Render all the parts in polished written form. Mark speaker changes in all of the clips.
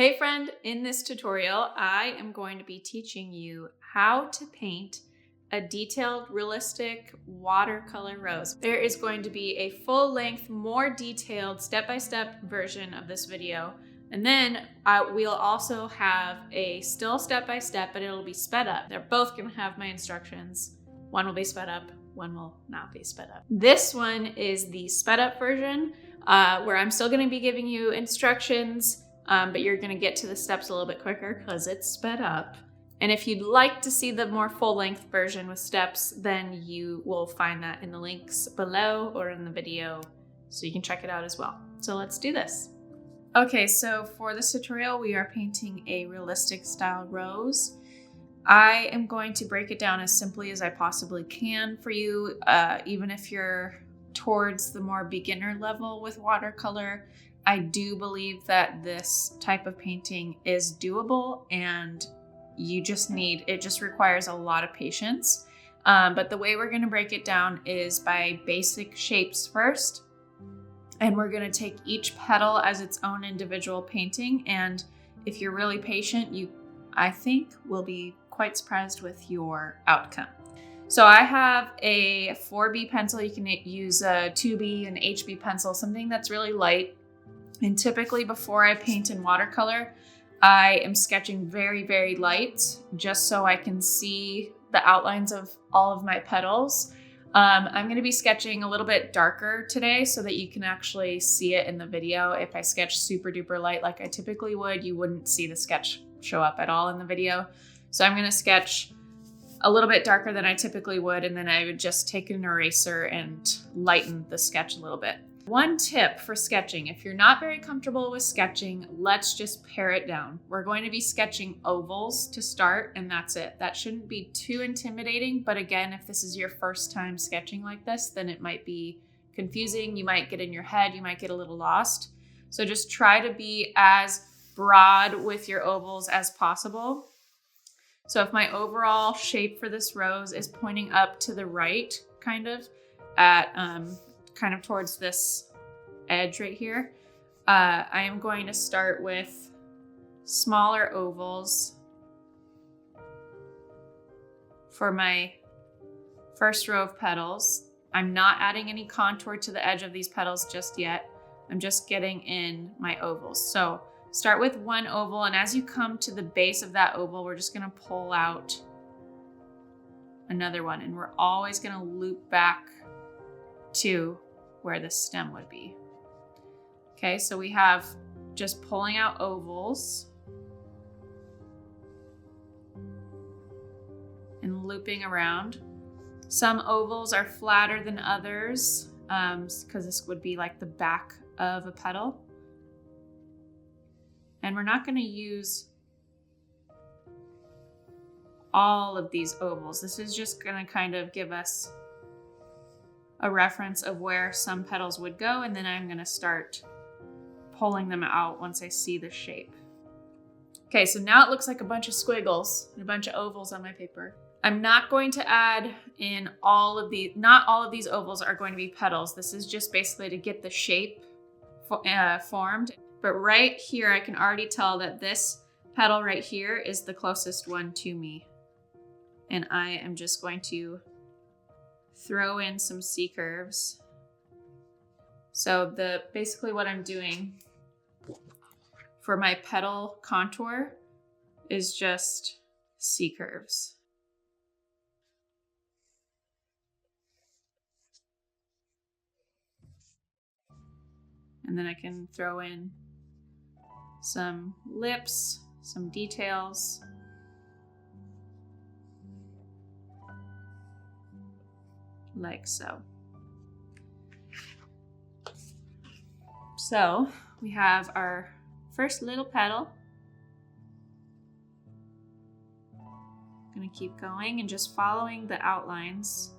Speaker 1: Hey friend, in this tutorial, I am going to be teaching you how to paint a detailed, realistic watercolor rose. There is going to be a full-length, more detailed, step-by-step version of this video. And then we'll also have a still step-by-step, but it'll be sped up. They're both gonna have my instructions. One will be sped up, one will not be sped up. This one is the sped up version, where I'm still gonna be giving you instructions, but you're gonna get to the steps a little bit quicker because it's sped up. And if you'd like to see the more full-length version with steps, then you will find that in the links below or in the video, so you can check it out as well. So let's do this. Okay, so for this tutorial, we are painting a realistic style rose. I am going to break it down as simply as I possibly can for you, even if you're towards the more beginner level with watercolor. I do believe that this type of painting is doable, and it just requires a lot of patience. But the way we're going to break it down is by basic shapes first. And we're going to take each petal as its own individual painting. And if you're really patient, I think, will be quite surprised with your outcome. So I have a 4B pencil. You can use a 2B, an HB pencil, something that's really light. And typically before I paint in watercolor, I am sketching very, very light, just so I can see the outlines of all of my petals. I'm going to be sketching a little bit darker today so that you can actually see it in the video. If I sketch super duper light like I typically would, you wouldn't see the sketch show up at all in the video. So I'm going to sketch a little bit darker than I typically would, and then I would just take an eraser and lighten the sketch a little bit. One tip for sketching: if you're not very comfortable with sketching, let's just pare it down. We're going to be sketching ovals to start, and that's it. That shouldn't be too intimidating, but again, if this is your first time sketching like this, then it might be confusing. You might get in your head, you might get a little lost. So just try to be as broad with your ovals as possible. So if my overall shape for this rose is pointing up to the right, kind of towards this edge right here, I am going to start with smaller ovals for my first row of petals. I'm not adding any contour to the edge of these petals just yet. I'm just getting in my ovals. So start with one oval, and as you come to the base of that oval, we're just gonna pull out another one, and we're always gonna loop back to where the stem would be. Okay, so we have just pulling out ovals and looping around. Some ovals are flatter than others, because this would be like the back of a petal. And we're not going to use all of these ovals. This is just going to kind of give us a reference of where some petals would go, and then I'm going to start pulling them out once I see the shape. Okay, so now it looks like a bunch of squiggles and a bunch of ovals on my paper. I'm not going to add in not all of these ovals are going to be petals. This is just basically to get the shape formed. But right here, I can already tell that this petal right here is the closest one to me. And I am just going to throw in some C-curves. So basically what I'm doing for my petal contour is just C-curves. And then I can throw in some lips, some details. Like so. So we have our first little petal. I'm going to keep going and just following the outlines.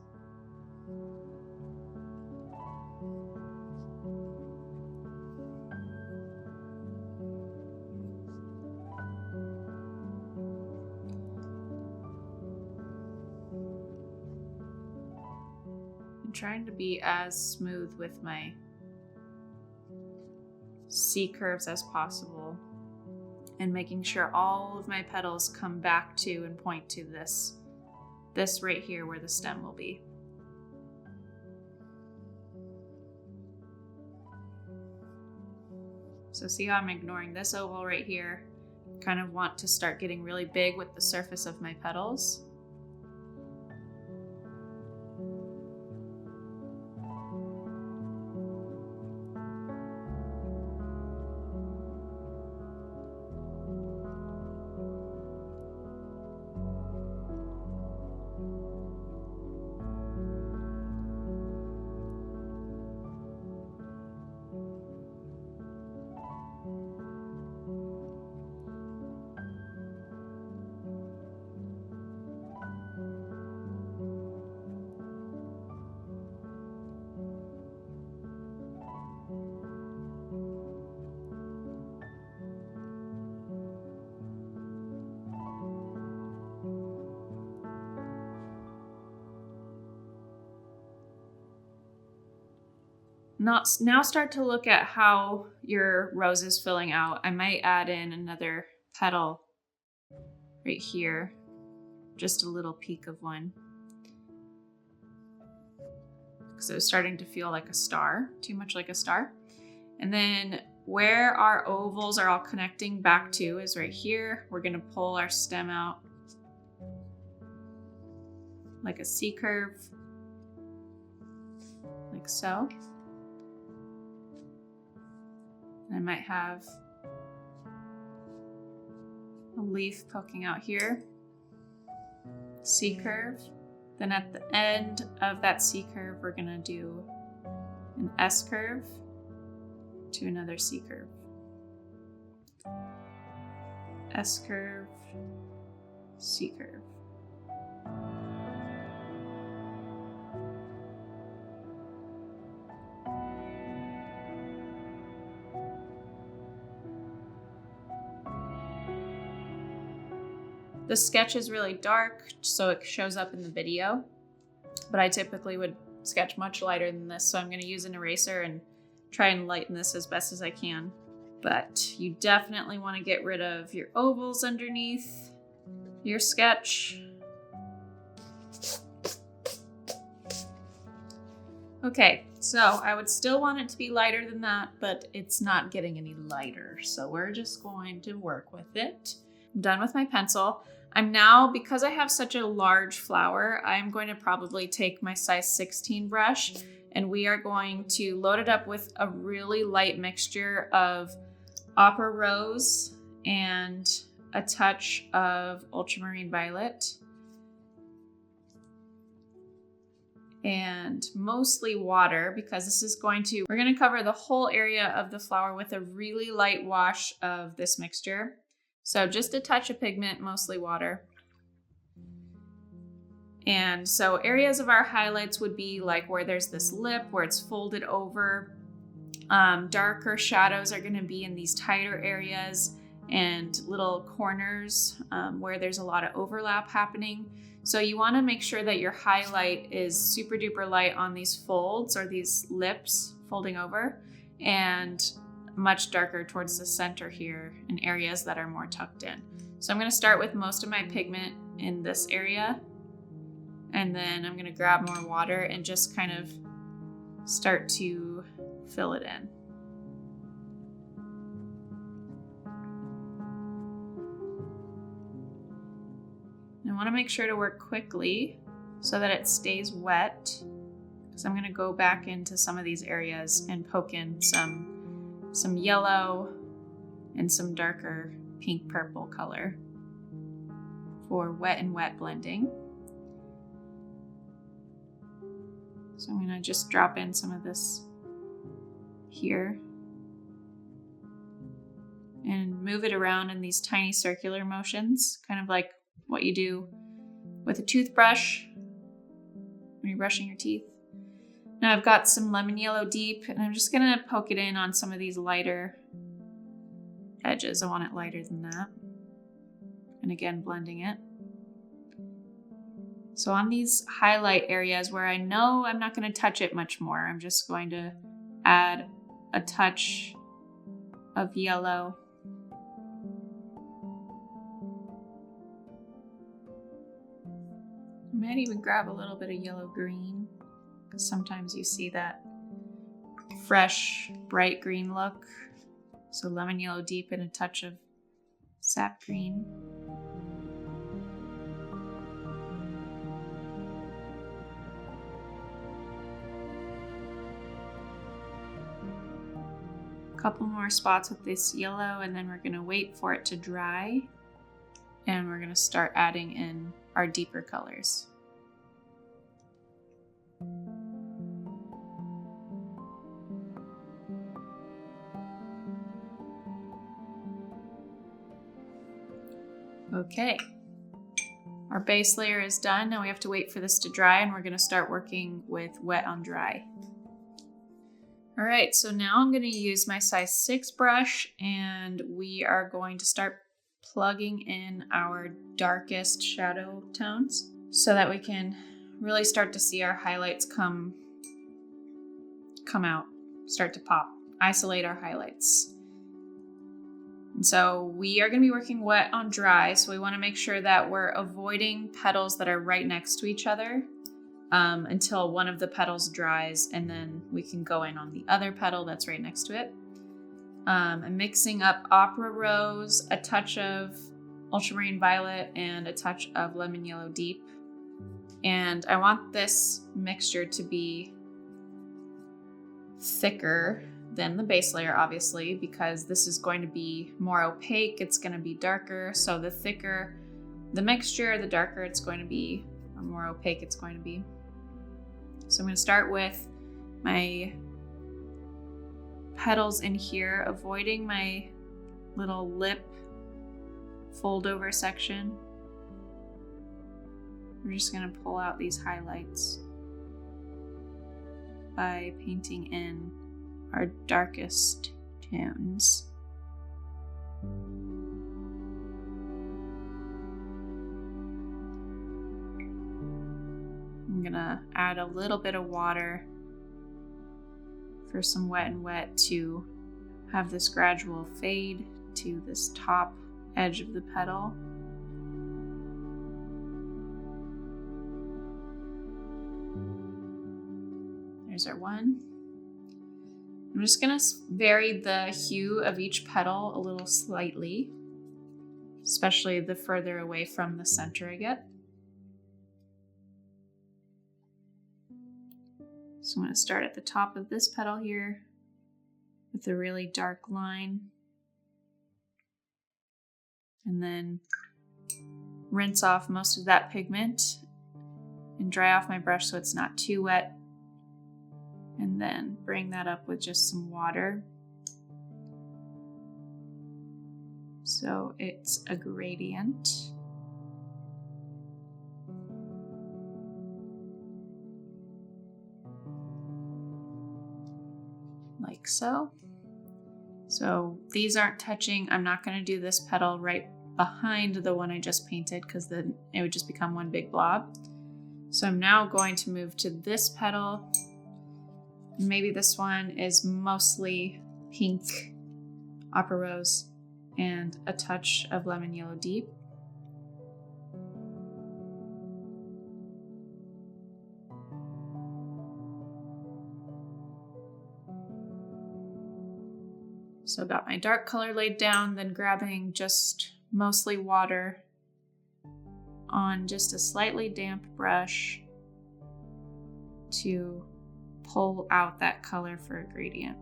Speaker 1: I'm trying to be as smooth with my C curves as possible. and making sure all of my petals come back to and point to this right here where the stem will be. So see how I'm ignoring this oval right here? Kind of want to start getting really big with the surface of my petals. Now start to look at how your rose is filling out. I might add in another petal right here, just a little peak of one. Because it was starting to feel like a star, too much like a star. And then where our ovals are all connecting back to is right here. We're gonna pull our stem out like a C curve, like so. I might have a leaf poking out here, C curve. Then at the end of that C curve, we're gonna do an S curve to another C curve. S curve, C curve. The sketch is really dark, so it shows up in the video, but I typically would sketch much lighter than this, so I'm going to use an eraser and try and lighten this as best as I can. But you definitely want to get rid of your ovals underneath your sketch. Okay, so I would still want it to be lighter than that, but it's not getting any lighter, so we're just going to work with it. I'm done with my pencil. I'm now, because I have such a large flower, I'm going to probably take my size 16 brush and we are going to load it up with a really light mixture of opera rose and a touch of ultramarine violet and mostly water, because this is we're going to cover the whole area of the flower with a really light wash of this mixture. So just a touch of pigment, mostly water. And so areas of our highlights would be like where there's this lip, where it's folded over. Darker shadows are going to be in these tighter areas and little corners where there's a lot of overlap happening. So you want to make sure that your highlight is super duper light on these folds or these lips folding over, and much darker towards the center here in areas that are more tucked in. So I'm going to start with most of my pigment in this area, and then I'm going to grab more water and just kind of start to fill it in. I want to make sure to work quickly so that it stays wet, because I'm going to go back into some of these areas and poke in some yellow and some darker pink purple color for wet and wet blending. So I'm going to just drop in some of this here and move it around in these tiny circular motions, kind of like what you do with a toothbrush when you're brushing your teeth. Now I've got some lemon yellow deep, and I'm just gonna poke it in on some of these lighter edges. I want it lighter than that. And again, blending it. So on these highlight areas where I know I'm not gonna touch it much more, I'm just going to add a touch of yellow might even grab a little bit of yellow-green, because sometimes you see that fresh, bright green look. So lemon yellow deep and a touch of sap green. Couple more spots with this yellow, and then we're going to wait for it to dry, and we're going to start adding in our deeper colors. Okay, our base layer is done. Now we have to wait for this to dry, and we're going to start working with wet on dry. All right, so now I'm going to use my size 6 brush, and we are going to start plugging in our darkest shadow tones so that we can really start to see our highlights come out, start to pop, isolate our highlights. And so we are going to be working wet on dry, so we want to make sure that we're avoiding petals that are right next to each other until one of the petals dries, and then we can go in on the other petal that's right next to it. I'm mixing up opera rose, a touch of ultramarine violet, and a touch of lemon yellow deep. And I want this mixture to be thicker than the base layer, obviously, because this is going to be more opaque, it's going to be darker. So the thicker the mixture, the darker it's going to be, or more opaque it's going to be. So I'm going to start with my petals in here, avoiding my little lip fold over section. We're just going to pull out these highlights by painting in our darkest tones. I'm gonna add a little bit of water for some wet and wet to have this gradual fade to this top edge of the petal. There's our one. I'm just gonna vary the hue of each petal a little slightly, especially the further away from the center I get. So I'm going to start at the top of this petal here with a really dark line, and then rinse off most of that pigment and dry off my brush so it's not too wet, and then bring that up with just some water so it's a gradient. Like so. So these aren't touching. I'm not going to do this petal right behind the one I just painted because then it would just become one big blob. So I'm now going to move to this petal. Maybe this one is mostly pink opera rose and a touch of lemon yellow deep. So got my dark color laid down, then grabbing just mostly water on just a slightly damp brush to pull out that color for a gradient.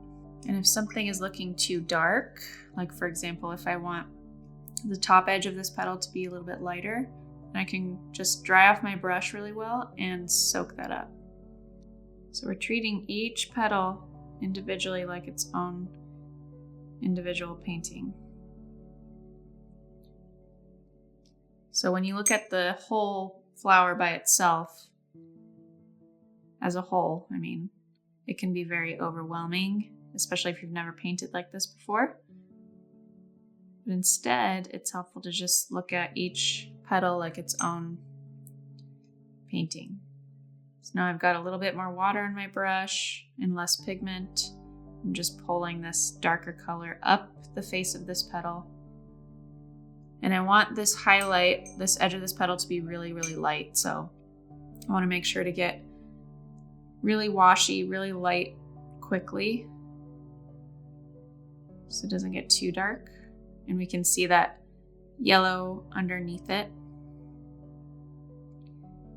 Speaker 1: And if something is looking too dark, like for example, if I want the top edge of this petal to be a little bit lighter, I can just dry off my brush really well and soak that up. So we're treating each petal individually like its own individual painting. So when you look at the whole flower by itself, as a whole, I mean, it can be very overwhelming, especially if you've never painted like this before. But instead, it's helpful to just look at each petal like its own painting. So now I've got a little bit more water in my brush and less pigment. I'm just pulling this darker color up the face of this petal. And I want this highlight, this edge of this petal to be really, really light. So I want to make sure to get really washy, really light quickly so it doesn't get too dark. And we can see that yellow underneath it.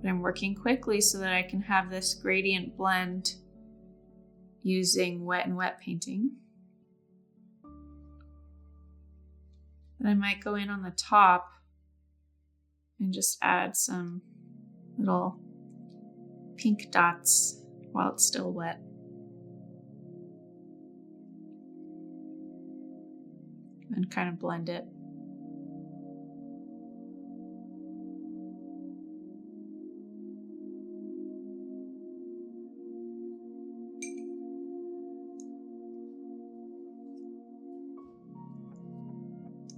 Speaker 1: But I'm working quickly so that I can have this gradient blend using wet and wet painting. And I might go in on the top and just add some little pink dots while it's still wet. And kind of blend it.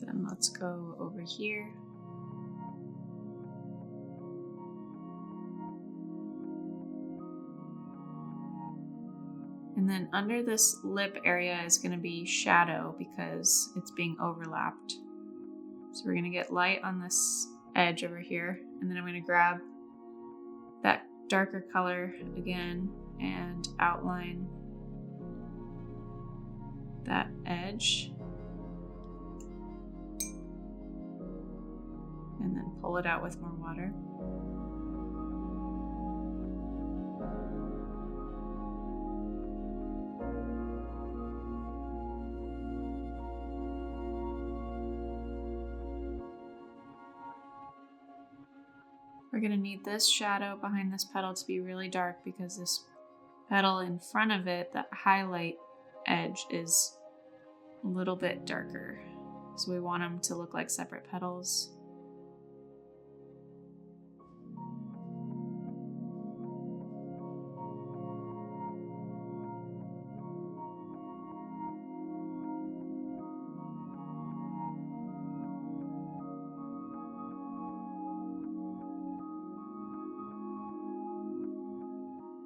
Speaker 1: Then let's go over here. And then under this lip area is going to be shadow because it's being overlapped. So we're going to get light on this edge over here. And then I'm going to grab that darker color again and outline that edge. And then pull it out with more water. We're going to need this shadow behind this petal to be really dark because this petal in front of it, that highlight edge, is a little bit darker. So we want them to look like separate petals.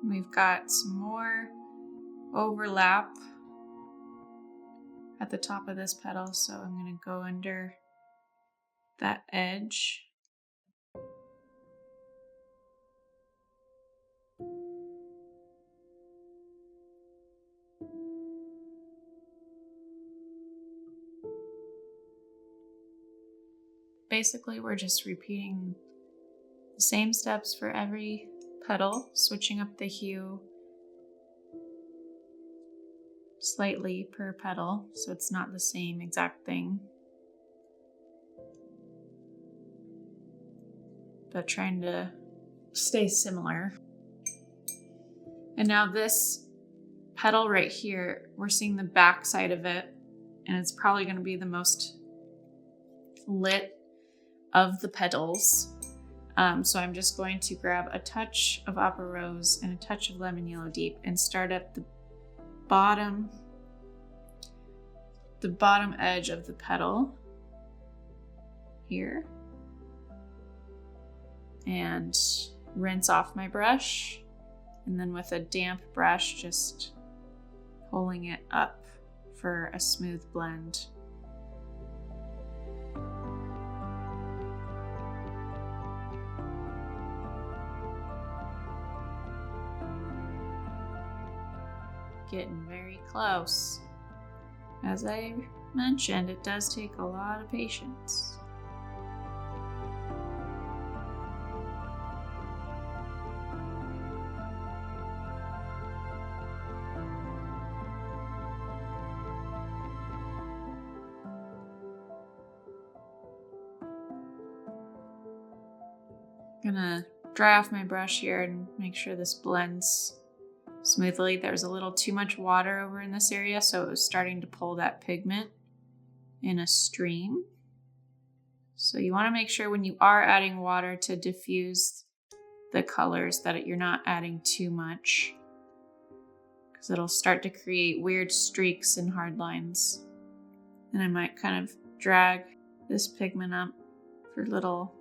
Speaker 1: We've got some more overlap at the top of this petal, so I'm going to go under that edge. Basically, we're just repeating the same steps for every petal, switching up the hue slightly per petal so it's not the same exact thing, but trying to stay similar. And now this petal right here, we're seeing the back side of it, and it's probably going to be the most lit of the petals. So I'm just going to grab a touch of Opera Rose and a touch of Lemon Yellow Deep and start at the bottom edge of the petal here. And rinse off my brush. And then with a damp brush, just pulling it up for a smooth blend. Getting very close. As I mentioned, it does take a lot of patience. I'm gonna dry off my brush here and make sure this blends smoothly. There's a little too much water over in this area, so it was starting to pull that pigment in a stream. So you want to make sure when you are adding water to diffuse the colors that you're not adding too much, because it'll start to create weird streaks and hard lines. And I might kind of drag this pigment up for little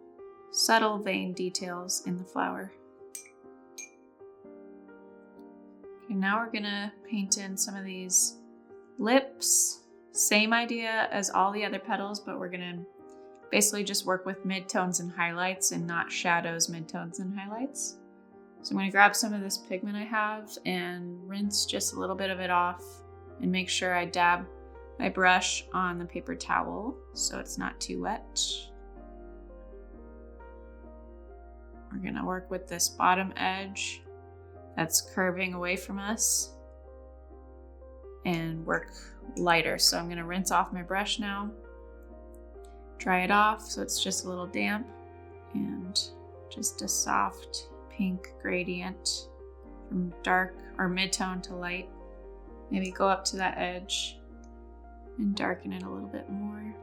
Speaker 1: subtle vein details in the flower. Okay, now we're gonna paint in some of these lips. Same idea as all the other petals, but we're gonna basically just work with midtones and highlights and not shadows, midtones, and highlights. So I'm going to grab some of this pigment I have and rinse just a little bit of it off and make sure I dab my brush on the paper towel so it's not too wet. We're going to work with this bottom edge that's curving away from us and work lighter. So I'm going to rinse off my brush now, dry it off so it's just a little damp, and just a soft pink gradient from dark or mid-tone to light. Maybe go up to that edge and darken it a little bit more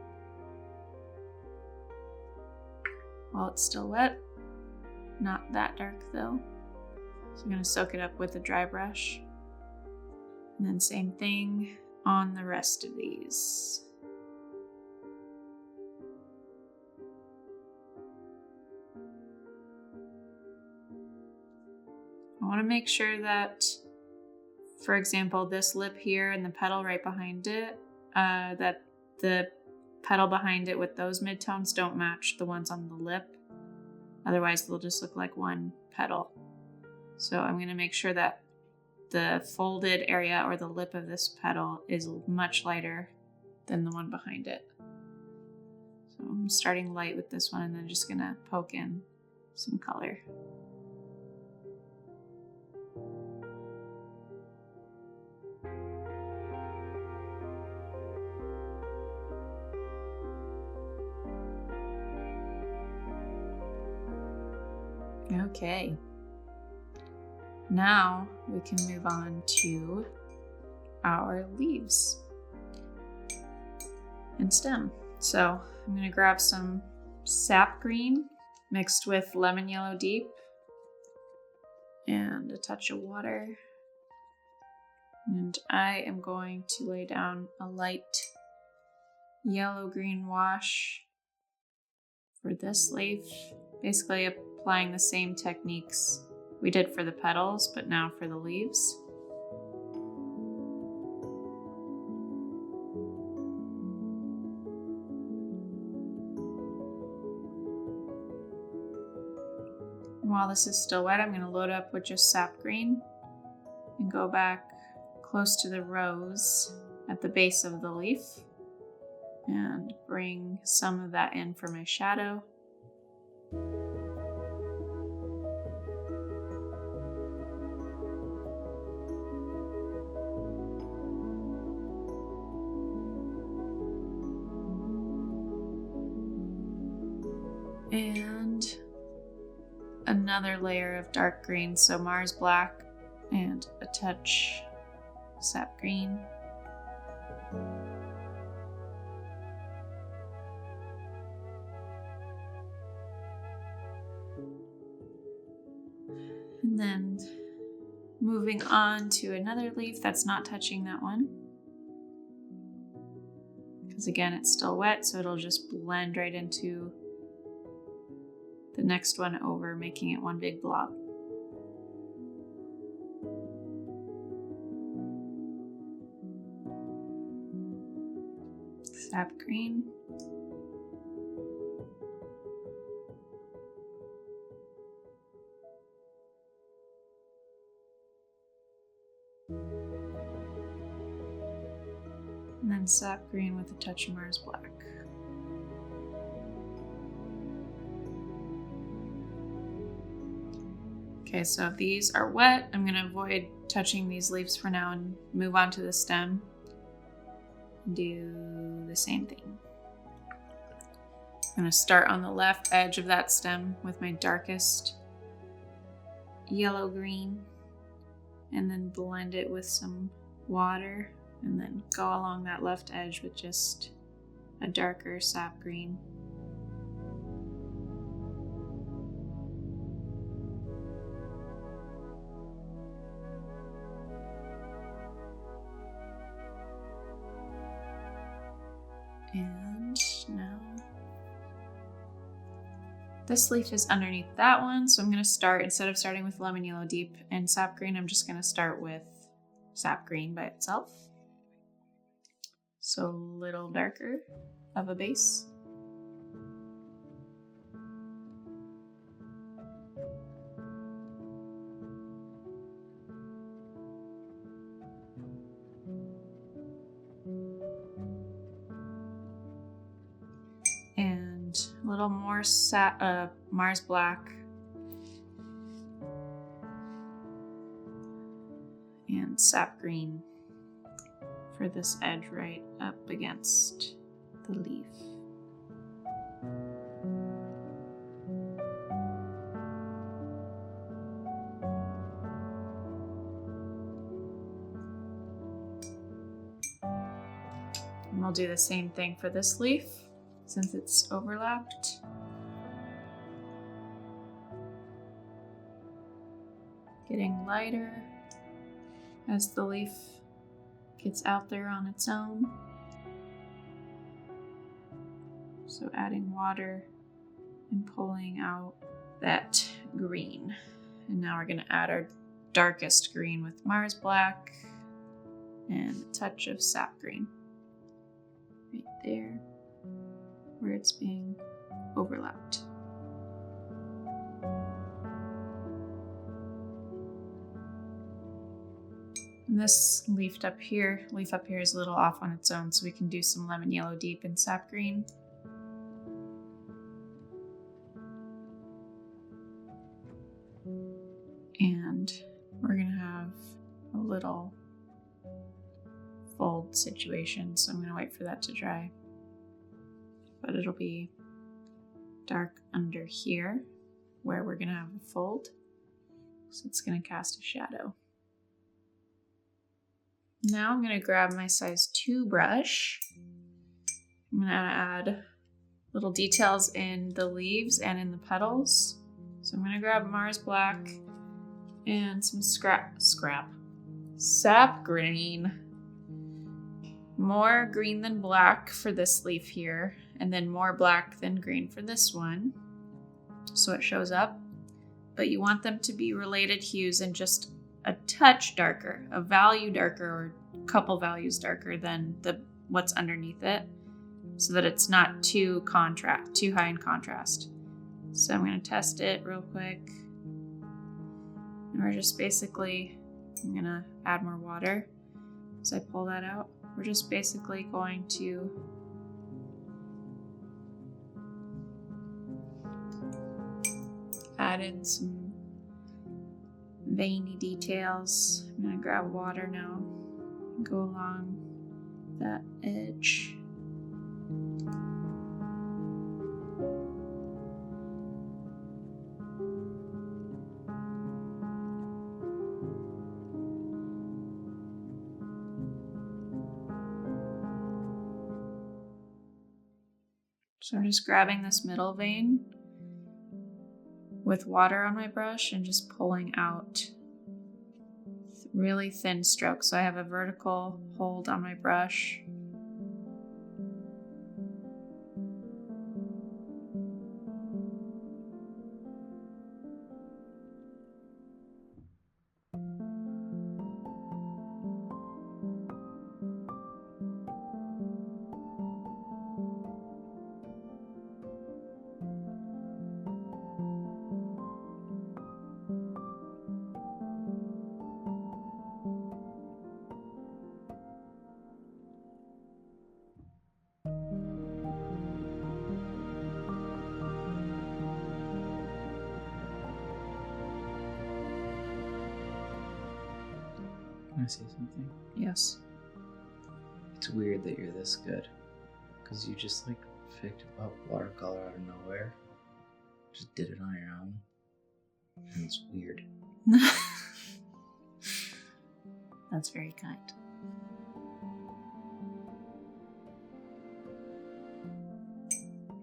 Speaker 1: while it's still wet. Not that dark though. So I'm going to soak it up with a dry brush. And then same thing on the rest of these. I want to make sure that, for example, this lip here and the petal right behind it, that the petal behind it with those midtones don't match the ones on the lip. Otherwise, they'll just look like one petal. So I'm going to make sure that the folded area or the lip of this petal is much lighter than the one behind it. So I'm starting light with this one and then just going to poke in some color. Okay, now we can move on to our leaves and stem. So I'm going to grab some sap green mixed with lemon yellow deep and a touch of water. And I am going to lay down a light yellow-green wash for this leaf, basically applying the same techniques we did for the petals, but now for the leaves. And while this is still wet, I'm going to load up with just sap green and go back close to the rose at the base of the leaf and bring some of that in for my shadow. And another layer of dark green, so Mars black and a touch sap green. And then moving on to another leaf that's not touching that one, because again it's still wet, so it'll just blend right into the next one over, making it one big blob. Sap green. And then sap green with a touch of Mars black. Okay, so if these are wet, I'm going to avoid touching these leaves for now and move on to the stem and do the same thing. I'm going to start on the left edge of that stem with my darkest yellow-green and then blend it with some water and then go along that left edge with just a darker sap green. And now this leaf is underneath that one, so I'm going to start, instead of starting with lemon yellow deep and sap green, I'm just going to start with sap green by itself. So a little darker of a base. and a little more Mars Black. And sap green for this edge right up against the leaf. And we'll do the same thing for this leaf since it's overlapped. Getting lighter as the leaf gets out there on its own. So adding water and pulling out that green. And now we're gonna add our darkest green with Mars Black and a touch of sap green. Right there, where it's being overlapped. And this leaf up here is a little off on its own, so we can do some lemon yellow deep and sap green. And we're gonna have a little fold situation, so I'm gonna wait for that to dry. But it'll be dark under here where we're gonna have a fold, so it's gonna cast a shadow. Now I'm gonna grab my size 2 brush. I'm gonna add little details in the leaves and in the petals. So I'm gonna grab Mars Black and some sap green. More green than black for this leaf here, and then more black than green for this one. So it shows up, but you want them to be related hues and just a touch darker, a value darker or a couple values darker than what's underneath it, so that it's not too high in contrast. So I'm going to test it real quick. And we're just basically, I'm going to add more water as I pull that out. We're just basically going to add in some veiny details. I'm going to grab water now and go along that edge. So I'm just grabbing this middle vein with water on my brush and just pulling out really thin strokes. So I have a vertical hold on my brush.
Speaker 2: Can I say something?
Speaker 1: Yes.
Speaker 2: It's weird that you're this good, because you just like picked up watercolor out of nowhere, just did it on your own, and it's weird.
Speaker 1: That's very kind.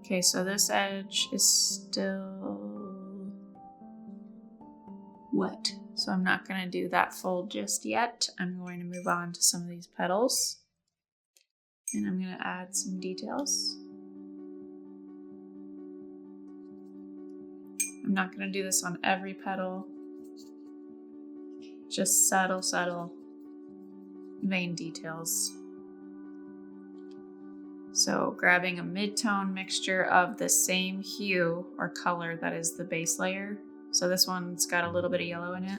Speaker 1: Okay, so this edge is still wet. So I'm not going to do that fold just yet. I'm going to move on to some of these petals. And I'm going to add some details. I'm not going to do this on every petal. Just subtle vein details. So grabbing a mid-tone mixture of the same hue or color that is the base layer. So this one's got a little bit of yellow in it.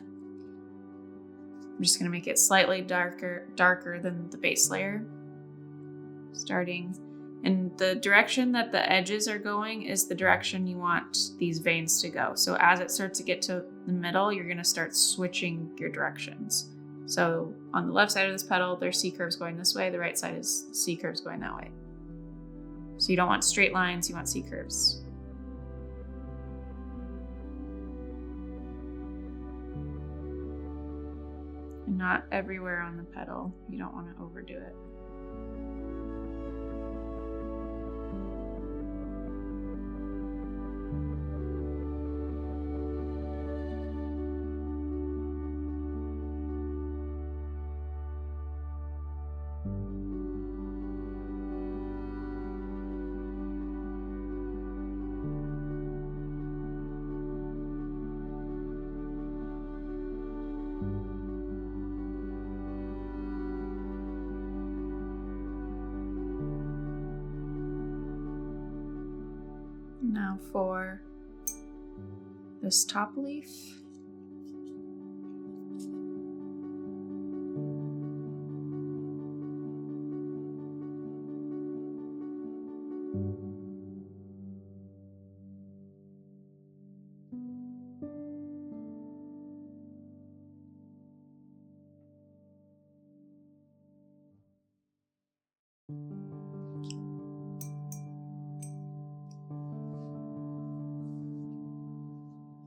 Speaker 1: I'm just going to make it slightly darker than the base layer. Starting And the direction that the edges are going is the direction you want these veins to go. So as it starts to get to the middle, you're going to start switching your directions. So on the left side of this petal, there's C curves going this way. The right side is C curves going that way. So you don't want straight lines, you want C curves. And not everywhere on the petal. You don't want to overdo it. Now for this top leaf.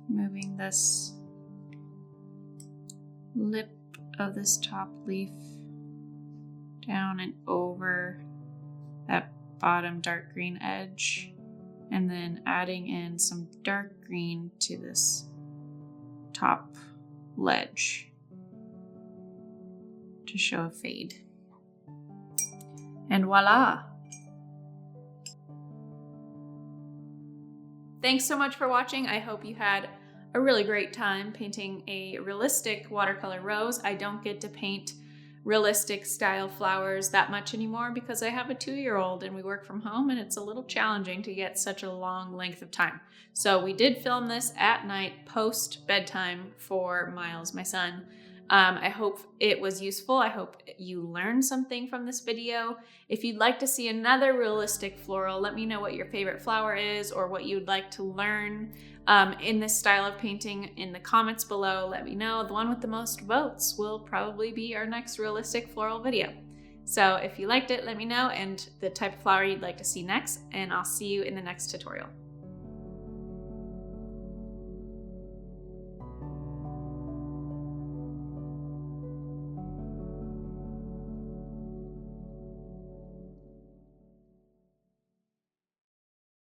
Speaker 1: Moving this lip of this top leaf down and over that bottom dark green edge, and then adding in some dark green to this top ledge to show a fade. And voila! Thanks so much for watching. I hope you had a really great time painting a realistic watercolor rose. I don't get to paint realistic style flowers that much anymore because I have a 2-year-old and we work from home, and it's a little challenging to get such a long length of time. So we did film this at night post bedtime for Miles, my son. I hope it was useful. I hope you learned something from this video. If you'd like to see another realistic floral, let me know what your favorite flower is or what you'd like to learn in this style of painting in the comments below. Let me know. The one with the most votes will probably be our next realistic floral video. So if you liked it, let me know, and the type of flower you'd like to see next, and I'll see you in the next tutorial.